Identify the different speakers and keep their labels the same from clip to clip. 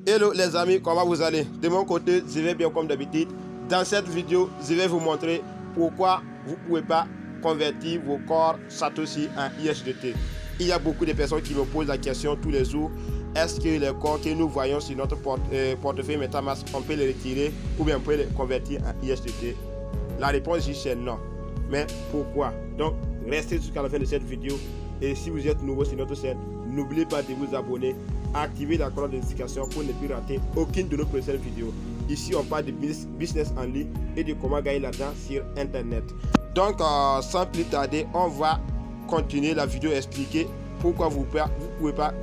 Speaker 1: Hello les amis, comment vous allez? De mon côté, je vais bien comme d'habitude. Dans cette vidéo, je vais vous montrer pourquoi vous ne pouvez pas convertir vos corps Satoshi en USDT. Il y a beaucoup de personnes qui me posent la question tous les jours. Est-ce que les corps que nous voyons sur notre portefeuille MetaMask, on peut les retirer ou bien on peut les convertir en USDT? La réponse ici c'est non. Mais pourquoi? Donc, restez jusqu'à la fin de cette vidéo. Et si vous êtes nouveau sur notre chaîne, n'oubliez pas de vous abonner, activer la cloche de notification pour ne plus rater aucune de nos prochaines vidéos. Ici, on parle de business en ligne et de comment gagner l'argent sur Internet. Donc, sans plus tarder, on va continuer la vidéo expliquer pourquoi vous ne pouvez pas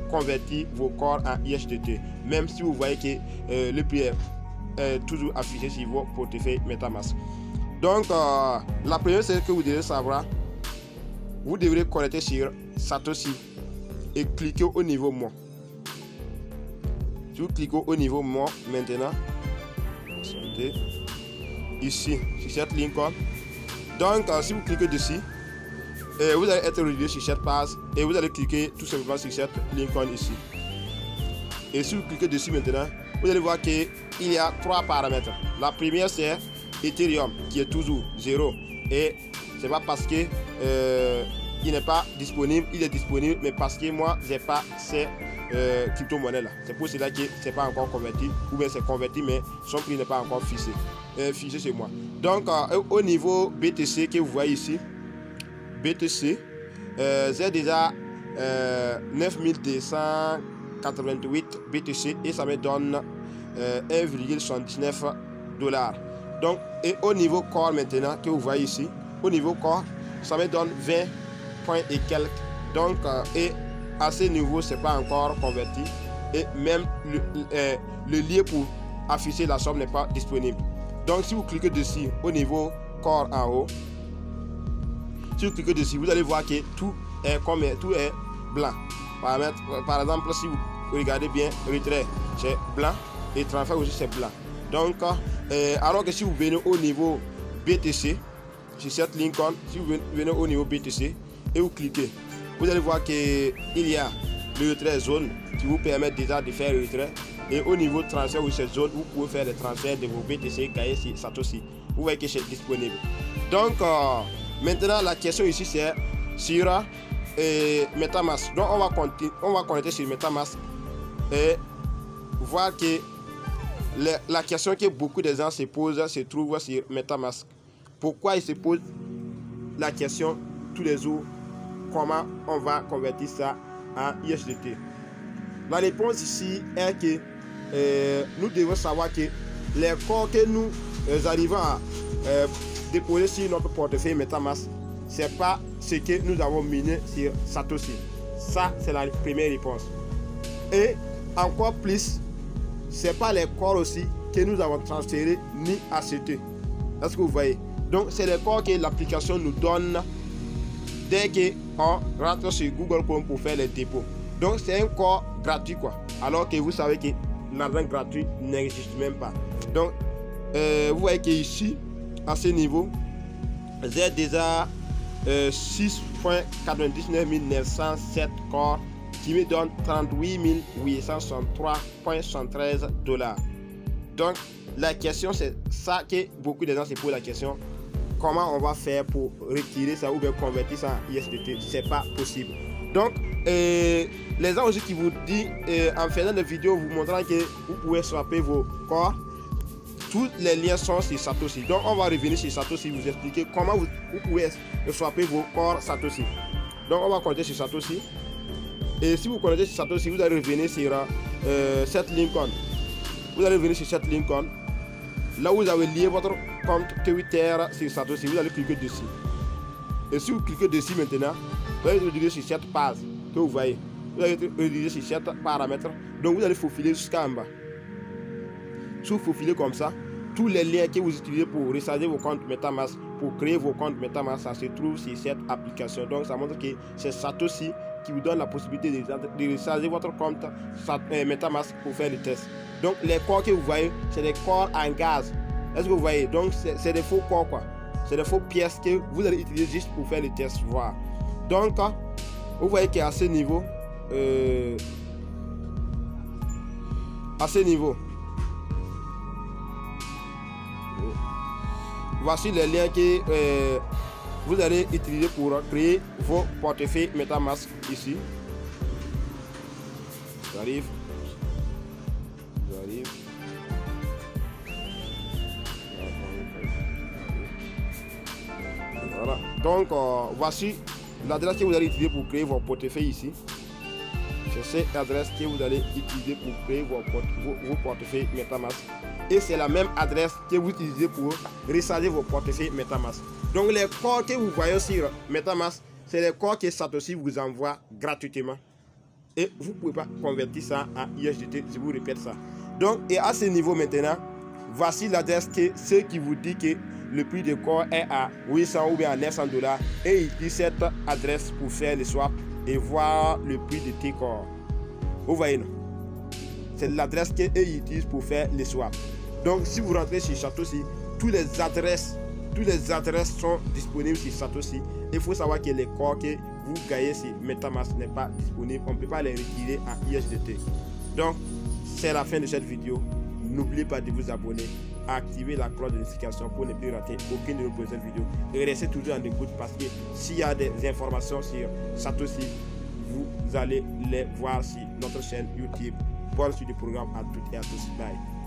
Speaker 1: convertir vos corps en USDT, même si vous voyez que le prix est toujours affiché sur vos portefeuilles MetaMask. Donc, la première chose que vous devez savoir, vous devrez connecter sur Satoshi et cliquer au niveau Moi. Si vous cliquez au niveau Moi maintenant, ici, sur cette ligne. Donc, si vous cliquez dessus, vous allez être redirigé sur cette page et vous allez cliquer tout simplement sur cette ligne ici. Et si vous cliquez dessus maintenant, vous allez voir qu'il y a trois paramètres. La première, c'est Ethereum qui est toujours 0 et c'est pas parce que il n'est pas disponible, il est disponible, mais parce que moi j'ai pas ces crypto-monnaies là. C'est pour cela que c'est pas encore converti, ou bien c'est converti mais son prix n'est pas encore fixé chez moi. Donc au niveau BTC que vous voyez ici, BTC, j'ai déjà 9288 BTC et ça me donne 1,79 $. Donc, et au niveau corps maintenant que vous voyez ici, au niveau corps, ça me donne 20 points et quelques. Donc, et à ce niveau, c'est pas encore converti. Et même le lien pour afficher la somme n'est pas disponible. Donc, si vous cliquez dessus au niveau corps en haut, si vous cliquez dessus, vous allez voir que tout est blanc. Par exemple, si vous regardez bien, retrait, c'est blanc et transfert aussi, c'est blanc. Donc, alors que si vous venez au niveau BTC, sur cette ligne, si vous venez au niveau BTC et vous cliquez, vous allez voir qu'il y a le retrait zone qui vous permet déjà de faire le retrait. Et au niveau transfert ou cette zone, vous pouvez faire les transferts de vos BTC gagnés sur Satoshi. Vous voyez que c'est disponible. Donc, maintenant, la question ici, c'est sur MetaMask. Donc, on va connecter sur MetaMask et voir que la question que beaucoup de gens se posent se trouve sur MetaMask. Pourquoi ils se posent la question tous les jours? Comment on va convertir ça en USDT? La réponse ici est que nous devons savoir que les corps que nous arrivons à déposer sur notre portefeuille MetaMask, ce n'est pas ce que nous avons miné sur Satoshi. Ça, c'est la première réponse. Et encore plus, ce n'est pas les corps aussi que nous avons transférés ni achetés. Est-ce que vous voyez? Donc, c'est les corps que l'application nous donne dès qu'on rentre sur Google Chrome pour faire les dépôts. Donc, c'est un corps gratuit, quoi. Alors que vous savez que l'argent gratuit n'existe même pas. Donc, vous voyez qu'ici, à ce niveau, j'ai déjà 6,99 907 corps qui me donne 38 863,73 $. Donc, la question, c'est ça que beaucoup de gens se posent la question. Comment on va faire pour retirer ça ou bien convertir ça en USDT? C'est pas possible. Donc, les gens aussi qui vous disent, en faisant des vidéos, vous montrant que vous pouvez swapper vos corps, tous les liens sont sur Satoshi. Donc, on va revenir sur Satoshi, vous expliquer comment vous pouvez swapper vos corps Satoshi. Donc, on va connecter sur Satoshi. Et si vous connectez sur Satoshi, vous allez revenir sur cette ligne. Vous allez venir sur cette ligne. Là où vous avez lié votre compte Twitter sur Satoshi, vous allez cliquer dessus. Et si vous cliquez dessus maintenant, vous allez rediriger sur cette page que vous voyez. Vous allez rediriger sur cette paramètre. Donc vous allez faufiler jusqu'en bas. Si vous faufilez comme ça, tous les liens que vous utilisez pour recharger vos comptes MetaMask, pour créer vos comptes MetaMask, ça se trouve sur cette application. Donc ça montre que c'est Satoshi qui vous donne la possibilité de recharger votre compte MetaMask pour faire le test. Donc les corps que vous voyez, c'est des corps en gaz. Est-ce que vous voyez? Donc c'est des faux corps, quoi. C'est des faux pièces que vous allez utiliser juste pour faire le test, voir. Donc vous voyez qu'à ce niveau, à ce niveau. Voici les liens que vous allez utiliser pour créer vos portefeuilles MetaMask ici. J'arrive. Voilà. Donc voici l'adresse que vous allez utiliser pour créer vos portefeuilles ici. C'est cette adresse que vous allez utiliser pour créer vos portefeuilles MetaMask. Et c'est la même adresse que vous utilisez pour recharger vos portefeuilles MetaMask. Donc les codes que vous voyez sur MetaMask, c'est les codes que Satoshi vous envoie gratuitement. Et vous ne pouvez pas convertir ça en USDT, je vous répète ça. Donc, et à ce niveau maintenant, voici l'adresse que ceux qui vous dit que le prix de corps est à 800 ou bien à 900 $. Et il dit cette adresse pour faire le swap et voir le prix de tes corps. Vous voyez, non? C'est l'adresse qu'ils utilisent pour faire le swap. Donc, si vous rentrez sur Satoshi, toutes les adresses sont disponibles sur Satoshi. Il faut savoir que les corps que vous gagnez sur MetaMask n'est pas disponible. On ne peut pas les retirer en USDT. Donc, c'est la fin de cette vidéo. N'oubliez pas de vous abonner, activer la cloche de notification pour ne plus rater aucune de nos prochaines vidéos. Et restez toujours en écoute parce que s'il y a des informations sur Satoshi, vous allez les voir sur notre chaîne YouTube. Bonne suite du programme à toutes et à tous. Bye.